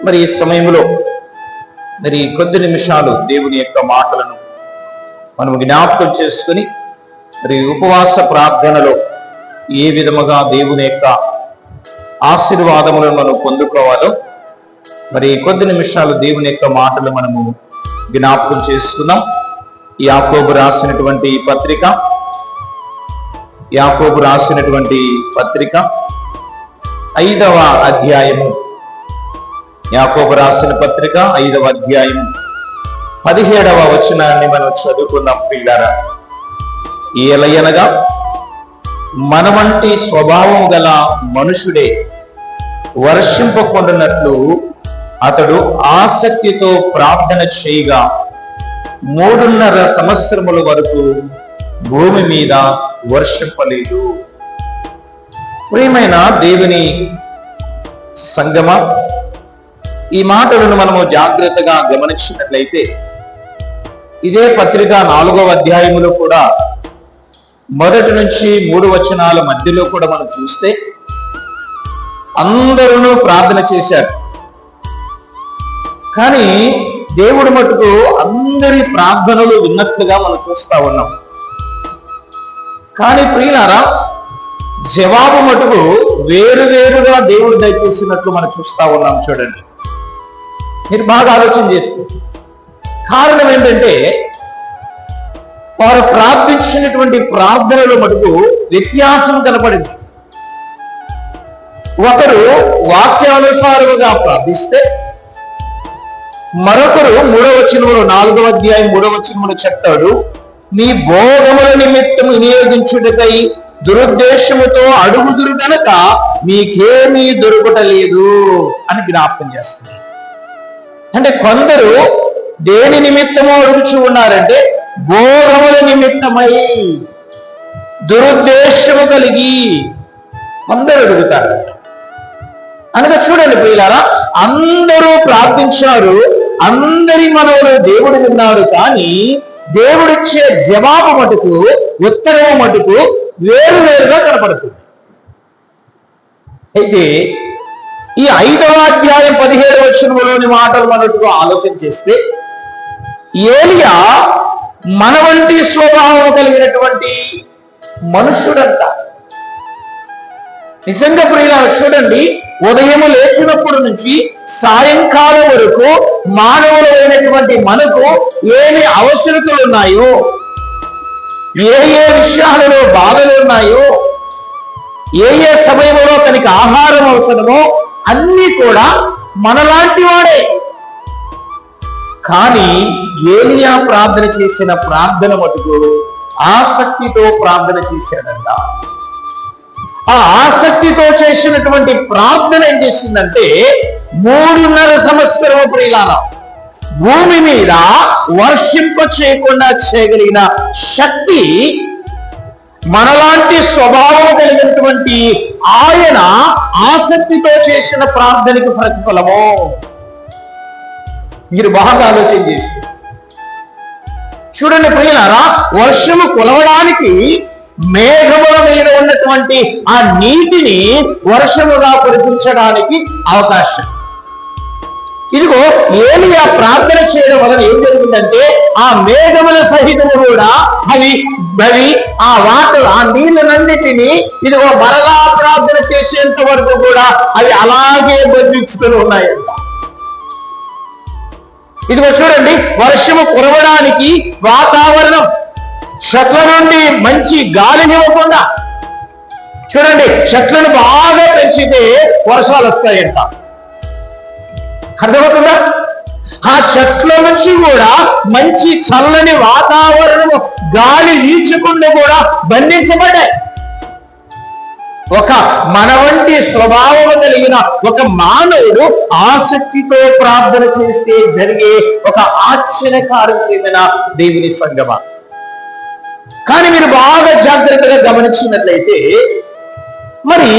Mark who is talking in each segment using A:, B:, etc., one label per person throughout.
A: మరి ఈ సమయంలో మరి కొద్ది నిమిషాలు దేవుని యొక్క మాటలను మనం జ్ఞాపకం చేసుకుని మరి ఉపవాస ప్రార్థనలో ఏ విధముగా దేవుని యొక్క ఆశీర్వాదములను మనం పొందుకోవాలో మరి కొద్ది నిమిషాలు దేవుని యొక్క మాటలు మనము జ్ఞాపకం చేసుకుందాం. యాకోబు రాసినటువంటి పత్రిక 5వ అధ్యాయము, యాకోబు రాసిన పత్రిక 5వ అధ్యాయము 17వ వచనాన్ని మనం చదువుకుందాం. పిల్లారా, ఏలయనగా మన వంటి స్వభావం గల మనుషుడే వర్షింపకుండానట్లు అతడు ఆసక్తితో ప్రార్థన చేయగా 3.5 సంవత్సరముల వరకు భూమి మీద వర్షింపలేదు. ప్రియమైన దేవుని సంగమా, ఈ మాటలను మనము జాగ్రత్తగా గమనించినట్లయితే ఇదే పత్రిక 4వ అధ్యాయములో కూడా 1 నుంచి 3 వచనాల మధ్యలో కూడా మనం చూస్తే అందరూ ప్రార్థన చేశారు. కానీ దేవుడు మటుకు అందరి ప్రార్థనలు విన్నట్లుగా మనం చూస్తా ఉన్నాం. కానీ ప్రియులారా, జవాబు మటుకు వేరువేరుగా దేవుడు దయచేసినట్లు మనం చూస్తా ఉన్నాం. చూడండి, మీరు బాగా ఆలోచన చేస్తే కారణం ఏంటంటే వారు ప్రార్థించినటువంటి ప్రార్థనలో మటుకు వ్యత్యాసం కనపడింది. ఒకరు వాక్యానుసారముగా ప్రార్థిస్తే మరొకరు 3వ వచనములో 4వ అధ్యాయం 3వ వచనములో చెప్తాడు, నీ భోగముల నిమిత్తం వినియోగించుటకై దురుద్దేశముతో అడుగుదురు గనక మీకేమీ దొరుకుటలేదు అని జ్ఞాపకం చేస్తుంది. అంటే కొందరు దేని నిమిత్తమో అడుగుచూ ఉన్నారంటే భోగముల నిమిత్తమై దురుద్దేశము కలిగి కొందరు అడుగుతారు. అనగా చూడండి ప్రియులారా, అందరూ ప్రార్థించారు, అందరి మనవులు దేవుడు విన్నారు. కానీ దేవుడిచ్చే జవాబు మటుకు, ఉత్తరము మటుకు వేరువేరుగా కనపడుతుంది. అయితే ఈ 5వ అధ్యాయం 17వ వచనములోని మాటలు మనకు ఆలోచన చేస్తే ఏలియా మన వంటి స్వభావం కలిగినటువంటి మనుష్యుడంట. నిజంగా ప్రియులారా, చూడండి, ఉదయం లేచినప్పుడు నుంచి సాయంకాలం వరకు మానవులైనటువంటి మనకు ఏమి అవసరతలు ఉన్నాయో, ఏ ఏ విషయాలలో బాధలు ఉన్నాయో, ఏ ఏ సమయంలో తనకి ఆహారం అవసరమో అన్నీ కూడా మనలాంటి వాడే. కానీ ఏలియా ప్రార్థన చేసిన ప్రార్థన మటుకు ఆసక్తితో ప్రార్థన చేశాడంట. ఆ ఆసక్తితో చేసినటువంటి ప్రార్థన ఏం చేసిందంటే 3.5 సంవత్సరం ప్రియులారా భూమి మీద వర్షింప చేయకుండా చేయగలిగిన శక్తి మనలాంటి స్వభావం కలిగినటువంటి ఆయన ఆసక్తితో చేసిన ప్రార్థనకు ప్రతిఫలము. మీరు బాగా ఆలోచన చేసి చూడండి ప్రియులారా, వర్షము కొలవడానికి మేఘముల మీద ఉన్నటువంటి ఆ నీటిని వర్షముగా కురిపించడానికి అవకాశం. ఇదిగో ఏలియా ప్రార్థన చేయడం వలన ఏం జరిగిందంటే ఆ మేఘముల సహితము కూడా అవి ఆ వాటర్, ఆ నీళ్ళనన్నిటినీ ఇదిగో మరలా ప్రార్థన చేసేంత వరకు కూడా అవి అలాగే బంధించుకొని ఉన్నాయంట. ఇదిగో చూడండి, వర్షము కురవడానికి వాతావరణం, చెట్ల నుండి మంచి గాలినివ్వకుండా, చూడండి, చెట్లను బాగా పెంచితే వర్షాలు వస్తాయంట. అర్థమవుతుందా? ఆ చెట్ల నుంచి కూడా మంచి చల్లని వాతావరణము, గాలి వీచకుండా కూడా బంధించబడ్డాయి. ఒక మన వంటి స్వభావం కలిగిన ఒక మానవుడు ఆసక్తితో ప్రార్థన చేస్తే జరిగే ఒక ఆశ్చర్యకారమైన దేవుని సంగమా. కానీ మీరు బాగా జాగ్రత్తగా గమనించినట్లయితే మరి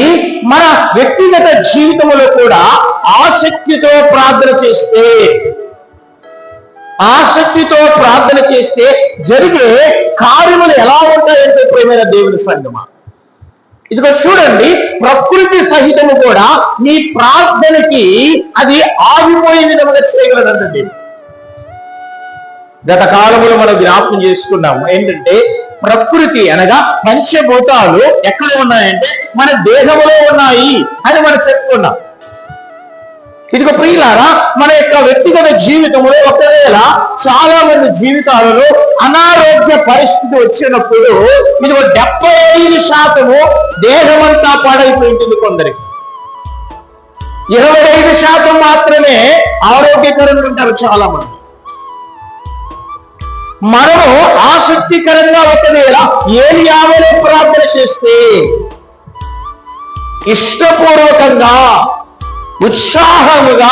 A: మన వ్యక్తిగత జీవితంలో కూడా ఆసక్తితో ప్రార్థన చేస్తే జరిగే కార్యములు ఎలా ఉంటాయంటే ప్రియమైన దేవుని సంగమా, ఇదిగో చూడండి, ప్రకృతి సహితము కూడా నీ ప్రార్థనకి అది ఆగిపోయే విధముగా చేయగలదండి. గత కాలంలో మనం జ్ఞాపకం చేసుకున్నాము ఏంటంటే, ప్రకృతి అనగా పంచభూతాలు ఎక్కడ ఉన్నాయంటే మన దేహంలో ఉన్నాయి అని మనం చెప్పుకున్నాం. ఇదిగో ప్రియులారా, మన యొక్క వ్యక్తిగత జీవితంలో ఒకవేళ చాలా మంది జీవితాలలో అనారోగ్య పరిస్థితి వచ్చినప్పుడు ఇదిగో 75% దేహమంతా పాడైపోయింటుంది కొందరికి. 25% మాత్రమే ఆరోగ్యకరంగా ఉంటారు చాలా మంది. మనము ఆసక్తికరంగా ఒకవేళ ఏలియావలే ప్రార్థన చేస్తే, ఇష్టపూర్వకంగా ఉత్సాహముగా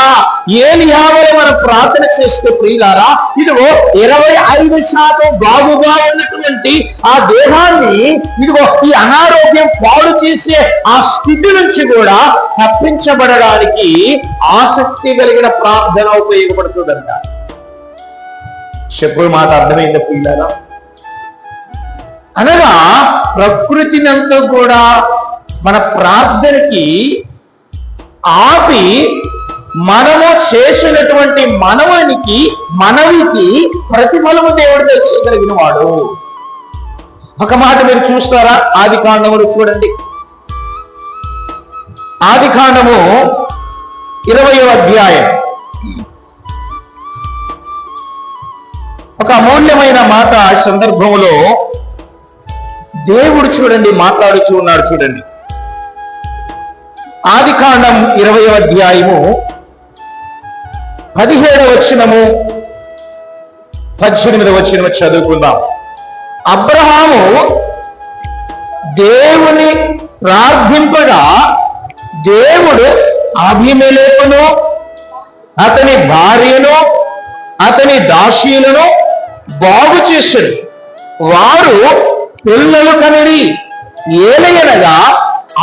A: ఏలియావలే మనం ప్రార్థన చేస్తే ప్రియులారా, ఇదిగో 25% బాగుగా ఉన్నటువంటి ఆ దేహాన్ని ఇదిగో ఈ అనారోగ్యం పాడు చేసే ఆ స్థితి నుంచి కూడా తప్పించబడడానికి ఆసక్తి కలిగిన ప్రార్థన ఉపయోగపడుతుందంట. చెప్పే మాట అర్థమైంది ప్రియులారా? అనగా ప్రకృతినంతా కూడా మన ప్రార్థనకి ఆపి మనము చేసినటువంటి మనవికి ప్రతిఫలము దేవుడు తెలుసుకోగలిగిన వాడు. ఒక మాట మీరు చూస్తారా? ఆదికాండములు చూడండి. ఆదికాండము 20వ అధ్యాయం ఒక అమూల్యమైన మాట సందర్భంలో దేవుడు చూడండి మాట్లాడుచూ ఉన్నాడు. చూడండి, ఆదికాండం 20వ అధ్యాయము 17వ వచనము 18వ వచనము చదువుకుందాం. అబ్రహాము దేవుని ప్రార్థింపగా దేవుడు అబీమెలెకును అతని భార్యను అతని దాసీలను బాగు చేశాడు. వారు పిల్లలు కనిరి. ఏలయనగా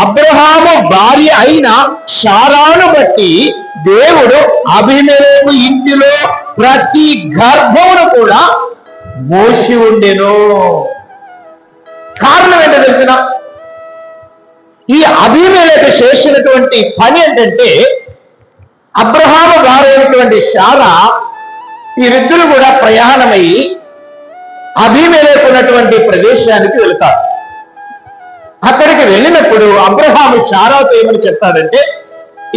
A: అబ్రహాము భార్య అయిన శారాను బట్టి దేవుడు అబీమెలెకు ఇంటిలో ప్రతి గర్భమును కూడా మోసి ఉండెను. కారణం ఏంటో తెలిసిన? ఈ అబీమెలెకు చేసినటువంటి పని ఏంటంటే, అబ్రహాము భార్య అయినటువంటి శారా వీరిద్దరు కూడా ప్రయాణమై అబీమెలెకు ఉన్నటువంటి ప్రదేశానికి వెళ్తారు. అక్కడికి వెళ్ళినప్పుడు అబ్రహాము శారాతో ఏమని చెప్తాడంటే,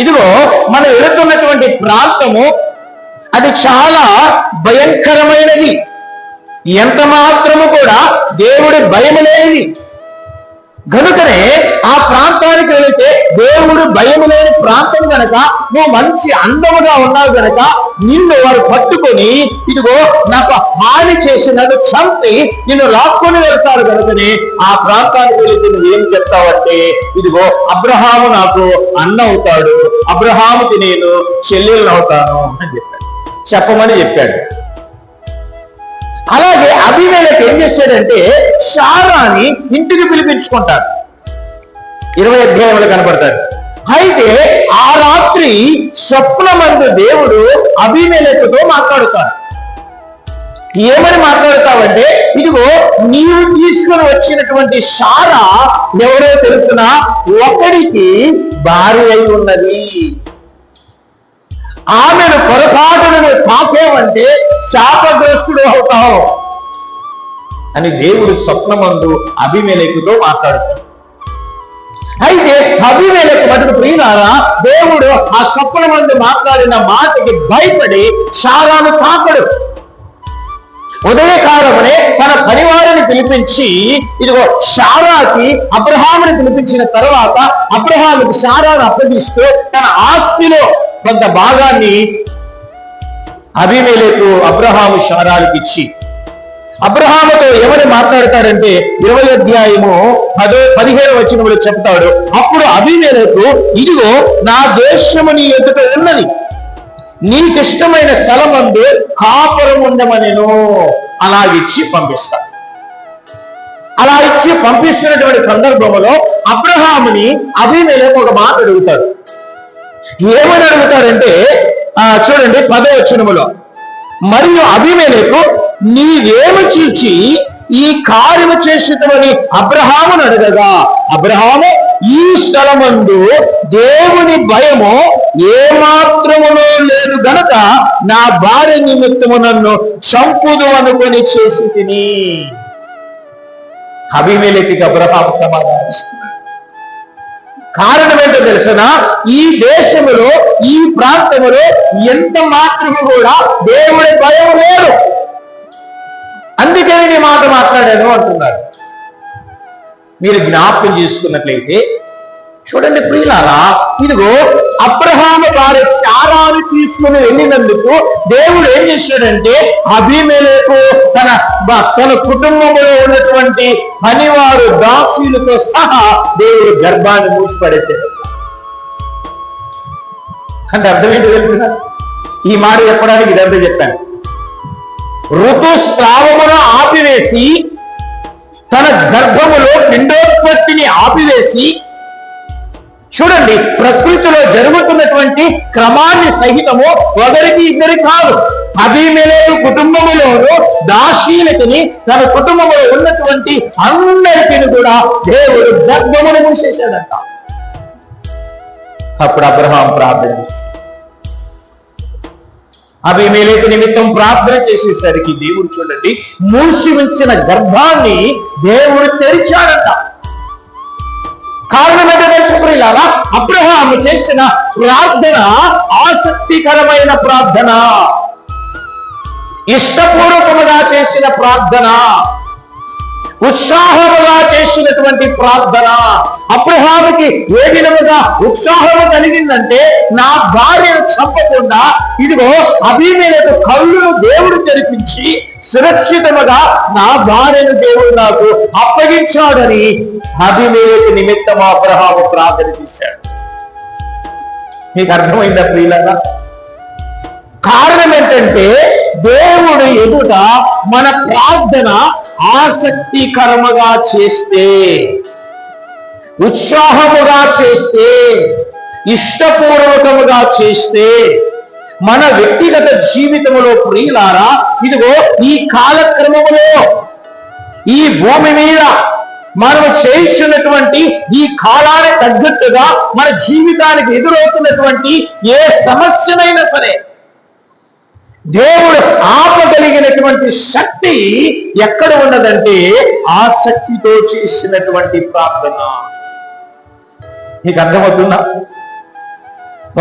A: ఇదిగో మనం వెళుతున్నటువంటి ప్రాంతము అది చాలా భయంకరమైనది, ఎంత మాత్రము కూడా దేవుడి భయం లేనిది. కనుకనే ఆ ప్రాంతానికి వెళితే దేవుడు భయం లేని ప్రాంతం గనక, నువ్వు మంచి అందముగా ఉన్నావు గనక నిన్ను వారు పట్టుకొని ఇదిగో నాకు హాని చేసి నన్ను చంపి నిన్ను లాక్కొని వెళ్తారు. కనుకనే ఆ ప్రాంతానికి వెళితే నువ్వేం చెప్తావంటే, ఇదిగో అబ్రహాము నాకు అన్న అవుతాడు, అబ్రహాముకి నేను చెల్లెలను అవుతాను అని చెప్పాడు. చెప్పమని చెప్పాడు. అలాగే అబీమెలెకు ఏం చేశాడంటే, శారాని ఇంటికి పిలిపించుకుంటాడు. 20వ అధ్యాయంలో కనపడతాడు. అయితే ఆ రాత్రి స్వప్నమందు దేవుడు అబీమెలెకుతో మాట్లాడుతాడు. ఏమని మాట్లాడుతావంటే, ఇదిగో నీవు తీసుకుని వచ్చినటువంటి శారా ఎవరో తెలుసునా, ఒకడికి భార్య అయి ఉన్నది. ఆమెను పొరపాటును తాకేవంటే శాపగ్రస్తుడు అవుతావు అని దేవుడు స్వప్నమందు అబీమెలెకుతో మాట్లాడుతాడు. అయితే అబీమెలెకు మటుకు ప్రియులారా, దేవుడు ఆ స్వప్నమందు మాట్లాడిన మాటకి భయపడి శారాను తాకడు. ఉదయకాలమునే తన పరివారాన్ని పిలిపించి ఇదిగో శారాకి అబ్రహాముని పిలిపించిన తర్వాత అబ్రహాముకి శారాను అప్పగిస్తూ తన ఆస్తిలో కొంత భాగాన్ని అబీమెలెకు అబ్రహాము శారాలకు ఇచ్చి, అబ్రహాముతో ఎవరు మాట్లాడతాడంటే 20వ అధ్యాయము 17వ వచనములో చెప్తాడు. అప్పుడు అబీమెలెకు, ఇదిగో నా దేశము నీ ఎదుట ఉన్నది, నీకిష్టమైన స్థలమందు కాపురం ఉండమనెను. అలాగిచ్చి పంపిస్తాడు. అలా ఇచ్చి పంపిస్తున్నటువంటి సందర్భంలో అబ్రహాముని అబీమెలెకు ఒక మాట అడుగుతాడు. ఏమని అడుగుతారంటే, చూడండి 10వ వచనములో, మరియు అబీమెలెకు నీవేమి చూచి ఈ కార్యము చేసేటమని అబ్రహామును అడగగా అబ్రహాము ఈ స్థలమందు దేవుని భయము ఏమాత్రమునో లేదు గనక నా భార్య నిమిత్తము నన్ను చంపుదు అనుకొని చేసి తిని. అబీమెలెకుకి అబ్రహాము సమాధానిస్తున్నాడు. కారణం ఏంటో తెలిసిన, ఈ దేశములో ఈ ప్రాంతములో ఎంత మాత్రము కూడా దేవుడి భయం లేదు. అందుకే నేను ఈ మాట మాట్లాడాను అంటున్నాడు. మీరు జ్ఞాపకం చేసుకున్నట్లయితే చూడండి ప్రియులారా, ఇదిగో అబ్రహాము భార్య శారాను తీసుకుని వెళ్ళినందుకు దేవుడు ఏం చేశాడంటే అబీమెలెకు తన కుటుంబంలో ఉన్నటువంటి పనివారు దాసీలతో సహా దేవుడు గర్భాన్ని మూసిపడేశాడు. అంటే అర్థం ఏంటో తెలుసిన, ఈ మాట చెప్పడానికి ఇదంతా చెప్పాను. ఋతుస్రావమును ఆపివేసి తన గర్భములో పిండోత్పత్తిని ఆపివేసి, చూడండి ప్రకృతిలో జరుగుతున్నటువంటి క్రమాన్ని సహితము ఒకరికి ఇద్దరి కాదు, అబీమెలెకు కుటుంబములోను దాసీలకిని తన కుటుంబంలో ఉన్నటువంటి అందరికీ కూడా దేవుడు గర్భమును మూసేశాడంట. అప్పుడు అబ్రహాం ప్రార్థన చేశాడు. అబీమెలెకు నిమిత్తం ప్రార్థన చేసేసరికి దేవుడు చూడండి మూసి ఉంచిన గర్భాన్ని దేవుడు తెరిచాడంట. కారణం ఏంటో తెలుసుకునేలాగా అబ్రహాము చేసిన ప్రార్థన ఆసక్తికరమైన ప్రార్థన, ఇష్టపూర్వకముగా చేసిన ప్రార్థన, ఉత్సాహముగా చేసినటువంటి ప్రార్థన. అబ్రహాముకి ఏ విధముగా ఉత్సాహము కలిగిందంటే, నా భార్యను చంపకుండా ఇదిగో అబీమెలెకు కళ్ళును దేవుడు తెరిపించి సురక్షితముగా నా భార్యను దేవుడు నాకు అప్పగించాడని అబీమెలెకు నిమిత్తం అబ్రహాము ప్రార్థన చేశాడు. మీకు అర్థమైందా ప్రియులారా? కారణం ఏంటంటే దేవుడు ఎదుట మన ప్రార్థన ఆసక్తికరముగా చేస్తే, ఉత్సాహముగా చేస్తే, ఇష్టపూర్వకముగా చేస్తే, మన వ్యక్తిగత జీవితంలో ప్రియులారా ఇదిగో ఈ కాలక్రమములో ఈ భూమి మీద మనం చేస్తున్నటువంటి ఈ కాలానికి తగ్గట్టుగా మన జీవితానికి ఎదురవుతున్నటువంటి ఏ సమస్యనైనా సరే దేవుడు ఆపగలిగినటువంటి శక్తి ఎక్కడ ఉన్నదంటే ఆసక్తితో చేసినటువంటి ప్రార్థన. నీకు అర్థమవుతుందా?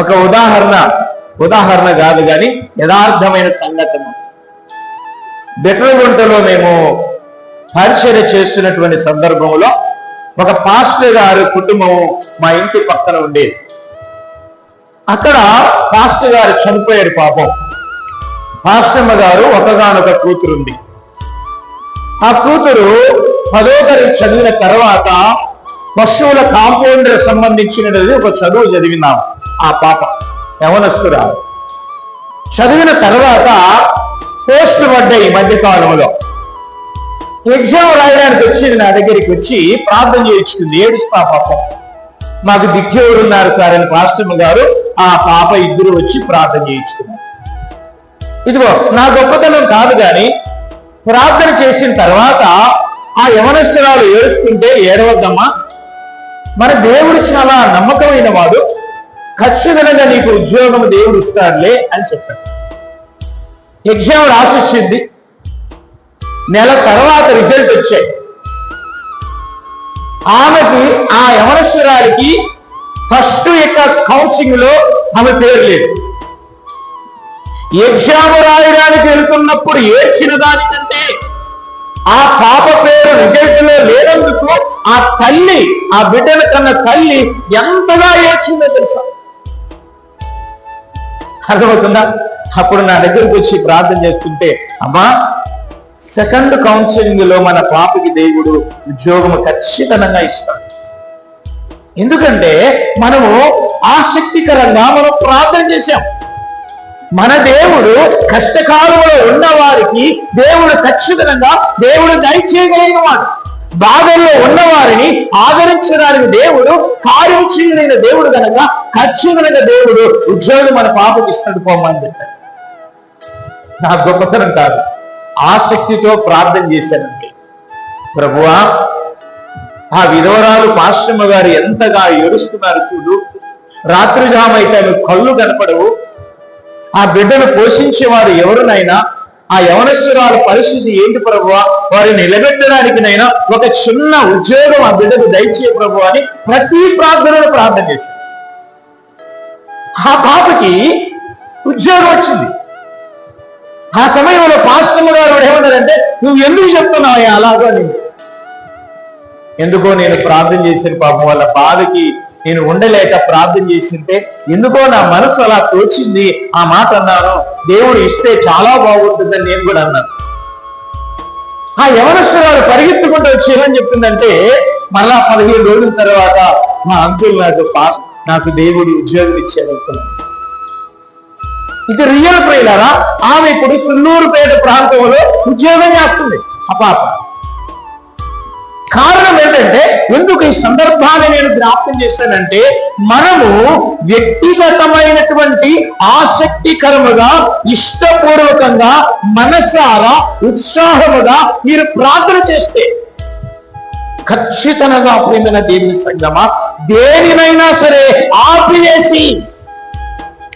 A: ఒక ఉదాహరణ కాదు కానీ యథార్థమైన సంఘటన. బెట్రగుంటలో మేము పరిచర్య చేస్తున్నటువంటి సందర్భంలో ఒక పాస్టర్ గారు కుటుంబం మా ఇంటి పక్కన ఉండేది. అక్కడ పాస్టర్ గారు చనిపోయాడు పాపం. పాస్టమ్మ గారు ఒకగానొక కూతురు ఉంది. ఆ కూతురు 10వ తరగతి చదివిన తర్వాత పశువుల కాంపౌండర్ సంబంధించినది ఒక చదువు చదివినాము. ఆ పాప యవనస్తురాలు. చదివిన తర్వాత పోస్ట్ పడ్డాయి ఈ మధ్యకాలంలో. ఎగ్జామ్ రాయడానికి వచ్చింది, నా దగ్గరికి వచ్చి ప్రార్థన చేయించుకుంది. ఏడుస్తా పాపం, మాకు దిక్కెవరున్నారు సార్ అని పాస్టమ్మ గారు ఆ పాప ఇద్దరు వచ్చి ప్రార్థన చేయించుకున్నారు. ఇదిగో నా గొప్పతనం కాదు కానీ ప్రార్థన చేసిన తర్వాత ఆ యవనస్తురాలు ఏడుస్తుంటే, ఏడవద్దమ్మా, మన దేవుడు చాలా నమ్మకమైన వాడు, ఖచ్చితంగా నీకు ఉద్యోగం దేవుడు ఇస్తాడులే అని చెప్పాడు. ఎగ్జామ్ రాసి వచ్చింది. నెల తర్వాత రిజల్ట్ వచ్చాయి. ఆమెకి ఆ యవనస్తురాలికి ఫస్ట్ కౌన్సిలింగ్ లో ఆమె పేరు లేదు. ఎగ్జామ్ రాయడానికి వెళ్తున్నప్పుడు ఏడ్చిన దానికంటే ఆ పాప పేరు రిజల్ట్ లో లేనందుకు ఆ తల్లి, ఆ బిడ్డల కన్నా తల్లి ఎంతగా ఏడ్చిందో తెలుసా? అర్థమవుతుందా? అప్పుడు నా దగ్గరికి వచ్చి ప్రార్థన చేస్తుంటే, అమ్మా సెకండ్ కౌన్సిలింగ్ లో మన పాపకి దేవుడు ఉద్యోగం ఖచ్చితంగా ఇస్తాడు. ఎందుకంటే మనము ఆసక్తికరంగా మనం ప్రార్థన చేశాం. మన దేవుడు కష్టకాలంలో ఉన్న వారికి దేవుడు ఖచ్చితంగా దేవుడు దయచేయగలిగిన వాడు. బాధల్లో ఉన్నవారిని ఆదరించడానికి దేవుడు కార్యం చేయగలిగిన దేవుడు కనుక ఖచ్చితంగా దేవుడు ఉద్యోగం మన పాపకి ఇస్తాడు పోమని చెప్పాడు. నా గొప్పతనం కాదు, ఆసక్తితో ప్రార్థన చేశానండి. ప్రభువా, ఆ విధవరాలు పాశ్రమ గారు ఎంతగా ఏడుస్తున్నారు చూడు. రాత్రి జామైతే ఆమె కళ్ళు కనపడవు. ఆ బిడ్డను పోషించేవారు ఎవరునైనా, ఆ యవనస్తురాల పరిస్థితి ఏంటి ప్రభువా, వారిని నిలబెట్టడానికినైనా ఒక చిన్న ఉద్యోగం ఆ బిడ్డకు దయచే ప్రభు అని ప్రతి ప్రార్థనలో ప్రార్థన చేశారు. ఆ పాపకి ఉద్యోగం వచ్చింది. ఆ సమయంలో పాస్టమ్ గారు ఏమన్నారంటే, నువ్వు ఎందుకు చెప్తున్నావు అలాగా? ఎందుకో నేను ప్రార్థన చేసిన పాపం వాళ్ళ బాధకి నేను ఉండలేక ప్రార్థన చేసింటే ఎందుకో నా మనసు అలా తోచింది, ఆ మాట అన్నాను. దేవుడు ఇస్తే చాలా బాగుంటుందని నేను కూడా అన్నాను. ఆ యవనస్తురాలు పరిగెత్తుకుంటూ వచ్చి ఏమని చెప్తుందంటే, మళ్ళా 15 రోజుల తర్వాత మా అంకుల్ నాకు దేవుడు ఉద్యోగం ఇచ్చాడు. ఇది రియల్ ప్రియులారా. ఆమె ఇప్పుడు సుల్లూరుపేట ప్రాంతంలో ఉద్యోగం చేస్తుంది ఆ పాప. కారణం ఏంటంటే, ఎందుకు ఈ సందర్భాన్ని నేను జ్ఞాపకం చేశానంటే, మనము వ్యక్తిగతమైనటువంటి ఆసక్తికరముగా, ఇష్టపూర్వకంగా, మనసారా, ఉత్సాహముగా మీరు ప్రార్థన చేస్తే ఖచ్చితంగా ప్రియమైన దేవుని సంగమా, దేనినైనా సరే ఆపివేసి,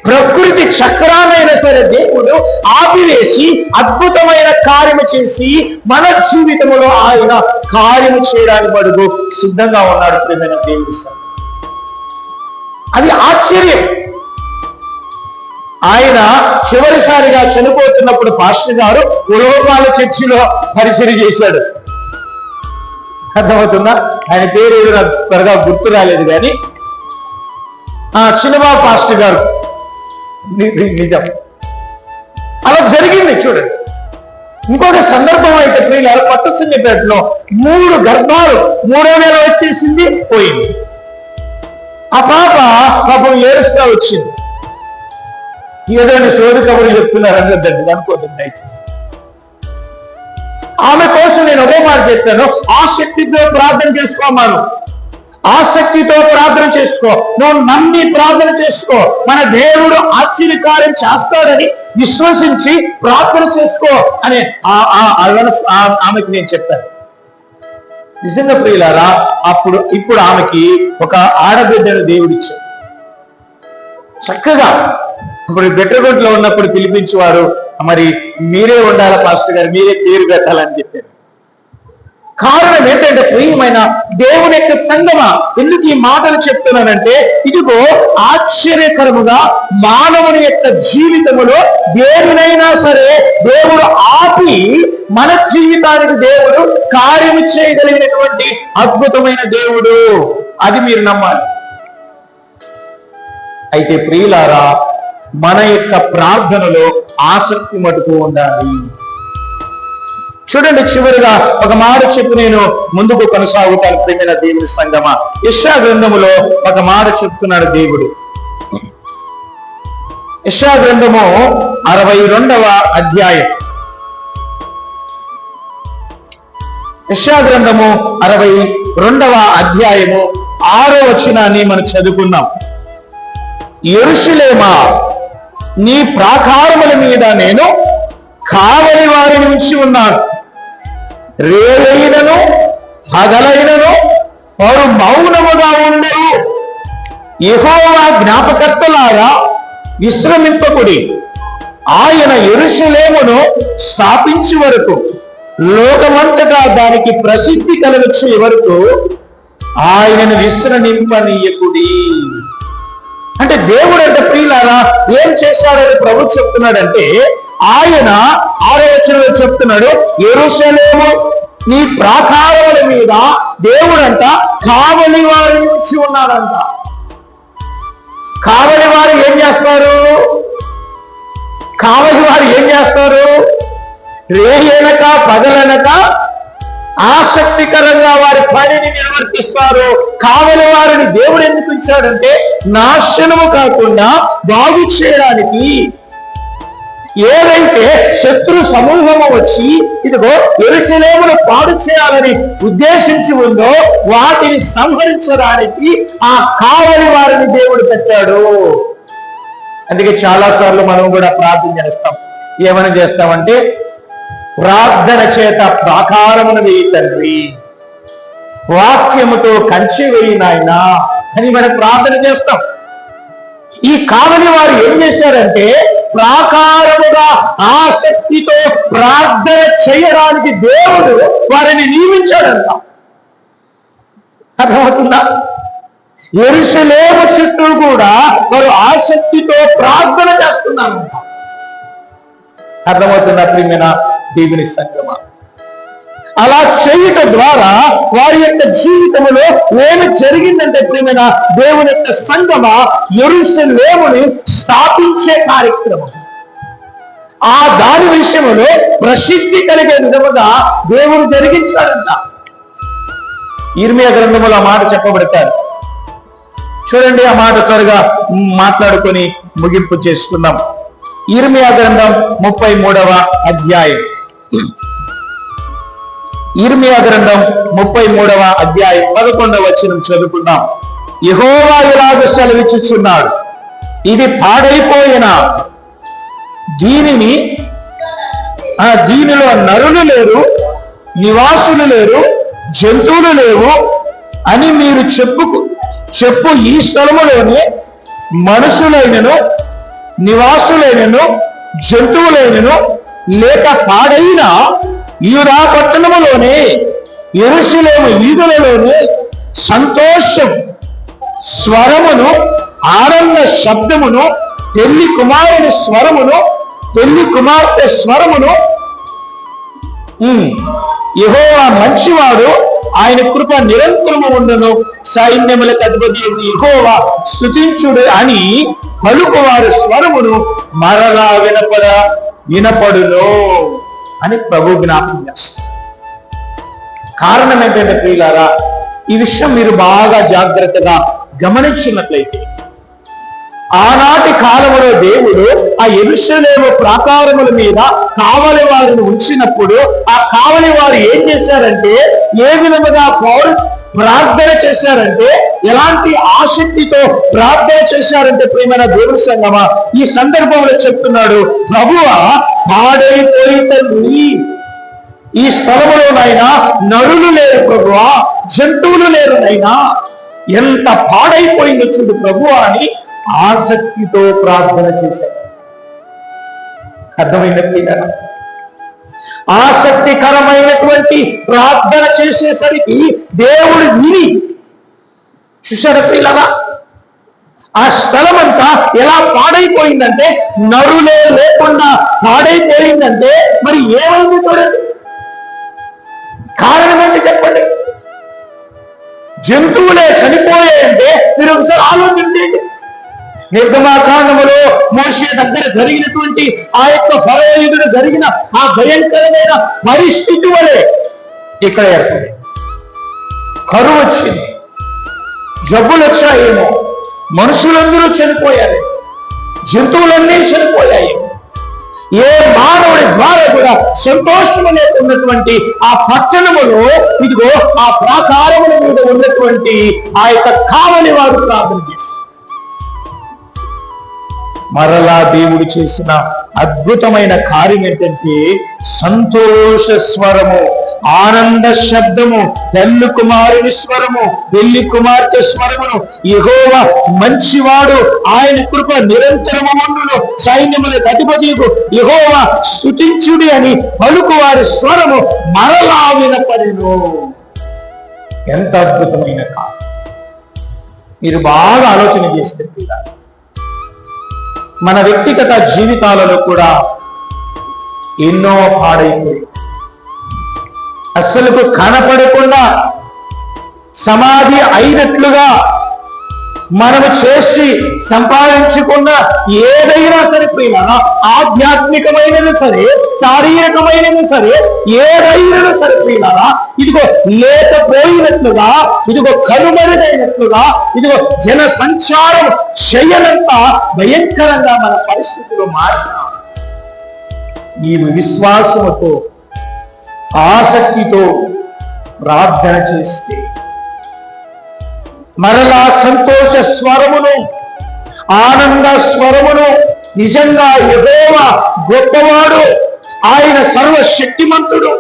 A: ప్రకృతి చక్రానైనా సరే దేవుడు ఆపివేసి అద్భుతమైన కార్యము చేసి మన జీవితంలో ఆయన కార్యము చేయడానికి మడుగు సిద్ధంగా ఉన్నాడు ప్రియమైన దేవుని సంగమా. అది ఆశ్చర్యం. ఆయన చివరిసారిగా చనిపోతున్నప్పుడు పాస్టర్ గారు ఉలోపాల చర్చిలో పరిచయం చేశాడు. అర్థమవుతుందా? ఆయన పేరు ఏదో నాకు త్వరగా గుర్తు రాలేదు, కానీ చిన్నబాబు పాస్టర్ గారు. నిజం, అలా జరిగింది. చూడండి, ఇంకొక సందర్భం అయితే ప్రియులారు, పట్టుసింగపేటలో 3 గర్భాలు 3వ నెల వచ్చేసింది, పోయింది. ఆ పాప పాపం ఏడుస్తా వచ్చింది. ఏదైనా సోది కబుర్లు చెప్తున్నారు అందరిదండి అనుకోండి దయచేసి. ఆమె కోసం నేను ఒకే మాట చెప్తాను, ఆసక్తితో ప్రార్థన చేసుకోమాను. ఆసక్తితో ప్రార్థన చేసుకో, నువ్వు నమ్మి ప్రార్థన చేసుకో. మన దేవుడు ఆశ్చర్యకార్యం చేస్తాడని విశ్వసించి ప్రార్థన చేసుకో అని ఆమెకి నేను చెప్పాను. నిజంగా ప్రియులారా, ఇప్పుడు ఆమెకి ఒక ఆడబిడ్డను దేవుడిచ్చాడు. చక్కగా ఇప్పుడు బెట్టర్గొడ్లో ఉన్నప్పుడు పిలిపించేవారు, మరి మీరే ఉండాలి పాస్టర్ గారు, మీరే పేరు పెట్టాలని చెప్పారు. కారణం ఏంటంటే, ప్రియమైన దేవుని యొక్క సంగమా, ఎందుకు ఈ మాటలు చెప్తున్నానంటే, ఇదిగో ఆశ్చర్యకరముగా మానవుని యొక్క జీవితంలో దేనినైనా సరే దేవుడు ఆపి మన జీవితానికి దేవుడు కార్యము చేయగలిగినటువంటి అద్భుతమైన దేవుడు. అది మీరు నమ్మాలి. అయితే ప్రియులారా, మన యొక్క ప్రార్థనలో ఆసక్తి మటుకు ఉండాలి. చూడండి, చివరిగా ఒక మాట చెప్పి నేను ముందుకు కొనసాగుతాను ప్రియమైన దేవుని సంగమా. యెషయా గ్రంథములో ఒక మాట చెప్తున్నాడు దేవుడు. యెషయా గ్రంథము 62వ అధ్యాయం. యెషయా గ్రంథము 62వ అధ్యాయము 6వ వచనాన్ని మనం చదువుకున్నాం. యెరూషలేమా, నీ ప్రాకారముల మీద నేను కావలి వారిని ఉంచి ఉన్నాను. రేలైనను పగలైనను వారు మౌనముగా ఉండరు. యెహోవా జ్ఞాపకర్తలారా విశ్రమింపకుడి. ఆయన యెరూషలేమును స్థాపించే వరకు, లోకమంతటా దానికి ప్రసిద్ధి కలగచ్చే వరకు ఆయనను విశ్రమింపనీయకుడి. అంటే దేవుడు అంటే ప్రియులారా ఏం చేశాడని ప్రభు చెప్తున్నాడంటే, ఆయన 6వ వచనంలో చెప్తున్నాడు, యెరూషలేము నీ ప్రాకారముల మీద దేవుడంట కావలి వారి నుంచి ఉన్నాడంట. కావలి వారు ఏం చేస్తారు? కావలి వారు ఏం చేస్తారు? రేయనక పగలనక ఆసక్తికరంగా వారి పనిని నిర్వర్తిస్తారు. కావలి వారిని దేవుడు ఎందుకు ఇచ్చాడంటే, నాశనము కాకుండా బాగు చేయడానికి. ఏదైతే శత్రు సమూహము వచ్చి ఇదిగో యెరూషలేమును పాడు చేయాలని ఉద్దేశించి ఉందో వాటిని సంహరించడానికి ఆ కావలి వారిని దేవుడు పెట్టాడు. అందుకే చాలా సార్లు మనం కూడా ప్రార్థన చేస్తాం. ఏమని చేస్తామంటే, ప్రార్థన చేత ప్రాకారమును వేయి తండ్రి, వాక్యముతో కంచె వేయి నాయనా అని మనం ప్రార్థన చేస్తాం. ఈ కావలి వారు ఏం చేశారంటే ప్రాకారముగా ఆసక్తితో ప్రార్థన చేయడానికి దేవుడు వారిని నియమించాడంట. అర్థమవుతుందా? యెరూషలేము చుట్టూ కూడా వారు ఆసక్తితో ప్రార్థన చేస్తున్నారు. అర్థమవుతుందా ప్రియమైన దేవుని సంగమా? అలా చేయటం ద్వారా వారి యొక్క జీవితంలో ఏమి జరిగిందంటే ప్రియమైన దేవుని యొక్క సంగమా, యెరూషలేముని స్థాపించే కార్యక్రమం, ఆ దాని విషయంలో ప్రసిద్ధి కలిగే విధముగా దేవుడు జరిగించాడంట. ఇర్మియా గ్రంథములో ఆ మాట చెప్పబడతారు. చూడండి, ఆ మాట త్వరగా మాట్లాడుకొని ముగింపు చేసుకుందాం. ఇర్మియా గ్రంథం 33వ అధ్యాయం. ఇర్మియా గ్రంథం 33వ అధ్యాయం 11వ వచనం చదువుకుందాం. యెహోవా ఇలాగ సెలవిచ్చుచున్నాడు, ఇది పాడైపోయిన, దీనిలో నరులు లేరు, నివాసులు లేరు, జంతువులు లేవు అని మీరు చెప్పు ఈ స్థలములోనే మనుషులైనను నివాసులైనను జంతువులైనను లేక పాడైన యూదా పట్టణములోనే యెరూషలేము వీధులలోనే సంతోషం స్వరమును, ఆనంద శబ్దమును, పెళ్లి కుమారుని స్వరమును, పెళ్లి కుమార్తె స్వరమును, యెహోవా మంచివాడు, ఆయన కృప నిరంతరము ఉండును, సైన్యములకు అధిపతి యెహోవా స్తుతించుడు అని పలుకువారి స్వరమును మరలా వినపడును అని ప్రభు జ్ఞాపకం చేస్తారు. కారణం ఏంటంటే ప్రియులారా, ఈ విషయం మీరు బాగా జాగ్రత్తగా గమనించినట్లయితే, ఆనాటి కాలంలో దేవుడు ఆ యెరూషలేము ప్రాకారముల మీద కావలి వారిని ఉంచినప్పుడు ఆ కావలి వారు ఏం చేశారంటే, ఏ విధముగా ప్రార్థన చేశారంటే, ఎలాంటి ఆసక్తితో ప్రార్థన చేశారంటే ప్రియమైన దేవుని సంగమా, ఈ సందర్భంలో చెప్తున్నాడు, ప్రభువా పాడైపోయి తండ్రి, ఈ స్థలములోనైనా నరులు లేరు ప్రభువా, జంతువులు లేరు నైనా, ఎంత పాడైపోయిందో చూడు ప్రభువా అని ఆసక్తితో ప్రార్థన చేశారు. అర్థమైనది కదా? ఆసక్తికరమైనటువంటి ప్రార్థన చేసేసరికి దేవుడు విని చూశారు పిల్లలా. ఆ స్థలం అంతా ఎలా పాడైపోయిందంటే, నరులే లేకుండా పాడైపోయిందంటే మరి ఏమైంది చూడండి. కారణం ఏంటి చెప్పండి? జంతువులే చనిపోయాయంటే మీరు ఒకసారి ఆలోచించండి. నిర్గమాకాండములో మోషే దగ్గర జరిగినటువంటి ఆ యొక్క ఫరో ఎదుట జరిగిన ఆ భయంకరమైన పరిస్థితి వలె ఇక్కడ ఏర్పడింది. కరువు వచ్చింది, జబ్బులు వచ్చాయేమో, మనుషులందరూ చనిపోయారు, జంతువులన్నీ చనిపోయాయి. ఏ మానవుడి ద్వారా కూడా సంతోషము లేకున్నటువంటి ఆ పట్టణములో ఇదిగో ఆ ప్రాకారముల మీద ఉన్నటువంటి ఆ యొక్క కావలి వారు ప్రార్థన చేశారు. మరలా దేవుడు చేసిన అద్భుతమైన కార్యం ఏంటంటే, సంతోష స్వరము, ఆనంద శబ్దము, పెళ్లి కుమారుని స్వరము, పెళ్లి కుమార్తె స్వరమును, యెహోవా మంచివాడు, ఆయన కృప నిరంతరము ఉండును, సైన్యములకు అధిపతియగు యెహోవా స్తుతించుడి అని పలుకువారి స్వరము మరలా వినపడెను. ఎంత అద్భుతమైన కార్యం! మీరు బాగా ఆలోచన చేసినట్టు మన వ్యక్తిగత జీవితాలలో కూడా ఎన్నో పాడైపోయి అసలుకు కనపడకుండా సమాధి అయినట్లుగా మనము చేసి సంపాదించుకున్న ఏదైనా సరే ప్రియులారా, ఆధ్యాత్మికమైనది సరే, శారీరకమైనది సరే, ఏదైనా సరే ప్రియులారా, ఇదిగో లేకపోయినట్లుగా, ఇదిగో కనుమరుగైనట్లుగా, ఇదిగో జన సంచారం చేయనంత భయంకరంగా మన పరిస్థితులు మారిన నీవు విశ్వాసముతో ఆసక్తితో ప్రార్థన చేస్తే మరలా సంతోష స్వరమును, ఆనంద స్వరమును, నిజంగా యెహోవా గొప్పవాడు, ఆయన సర్వశక్తిమంతుడు,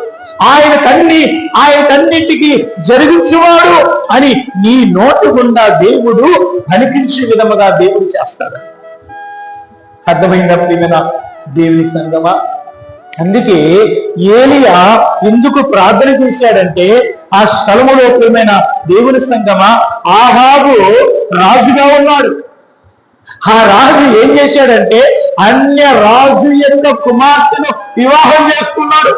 A: ఆయనకన్నిటికీ జరిగించేవాడు అని నీ నోటి గుండా దేవుడు పలికించే విధముగా దేవుడు చేస్తాడు. అర్థమైన ప్రియమైన దేవుని సంగమా, అందుకే ఏలియా ఎందుకు ప్రార్థన చేశాడంటే, ఆ స్థలములో ప్రియమైన దేవుని సంగమా, ఆహాబు రాజుగా ఉన్నాడు. ఆ రాజు ఏం చేశాడంటే అన్య రాజు యొక్క కుమార్తెను వివాహం చేసుకున్నాడు.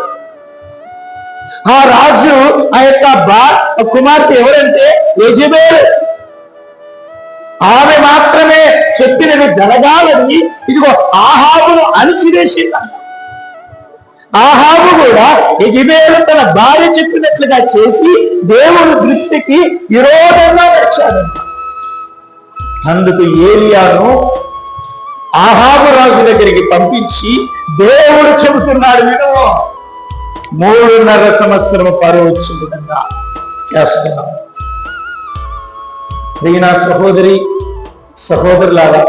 A: ఆ రాజు ఆ యొక్క కుమార్తె ఎవరంటే యెజెబెలు. ఆమె మాత్రమే చెప్పినవి జరగాలని ఇదిగో ఆహాబును అణిచివేసిందంట. ఆహాబు కూడా యెజెబెలు తన భార్య చెప్పినట్లుగా చేసి దేవుని దృష్టికి విరోధంగా నడిచాడంట. అందుకు ఏలియాను ఆహాబు రాజు దగ్గరికి పంపించి దేవుడు చెబుతున్నాడు, విను, 3.5 సంవత్సరం పరువు వచ్చే విధంగా చేస్తున్నాం. నా సహోదరి సహోదరులారా,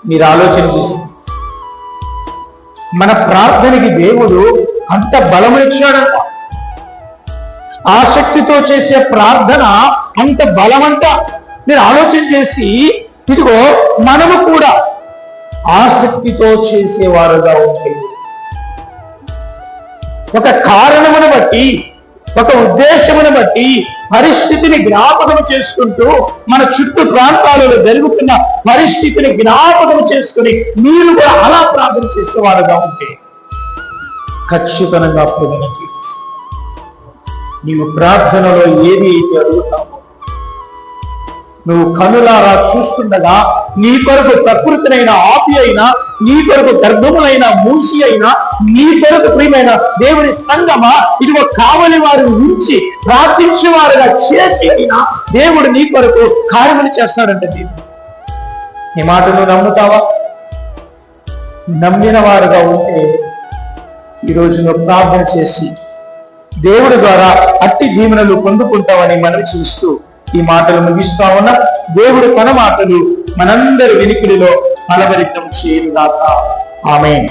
A: మీరు ఆలోచన చేసి, మన ప్రార్థనకి దేవుడు అంత బలమిచ్చాడంట. ఆసక్తితో చేసే ప్రార్థన అంత బలమంట. మీరు ఆలోచన చేసి, ఇదిగో మనము కూడా ఆసక్తితో చేసేవారుగా ఉంటే, ఒక కారణమును బట్టి, ఒక ఉద్దేశమును బట్టి పరిస్థితిని జ్ఞాపకం చేసుకుంటూ, మన చుట్టూ ప్రాంతాలలో జరుగుతున్న పరిస్థితిని జ్ఞాపకం చేసుకుని మీరు కూడా అలా ప్రార్థన చేసేవారుగా ఉంటే ఖచ్చితంగా ప్రభువుకి నీవు ప్రార్థనలో ఏది అయితే అడుగుతావో, నువ్వు కనులారా చూస్తుండగా నీ కొరకు ప్రకృతినైనా ఆపి అయినా, నీ కొరకు గర్భములైన మూసి అయినా, నీ కొరకు ప్రియమైన దేవుని సంగమా, ఇదిగో కావలి వారిని ఉంచి ప్రార్థించేవారుగా చేసి అయినా దేవుడు నీ కొరకు కార్యములు చేస్తాడంటే దేవుడు. ఈ మాట నువ్వు నమ్ముతావా? నమ్మిన వారుగా ఉంటే ఈరోజు నువ్వు ప్రార్థన చేసి దేవుడి ద్వారా అట్టి దీవెనలు పొందుకుంటావని మనవి చేస్తూ ఈ మాటలు ముగిస్తా ఉన్నా. దేవుడు తన మాటలు మనందరి వినికిడిలో ఫలభరితం చేయనుగాక. ఆమేన్.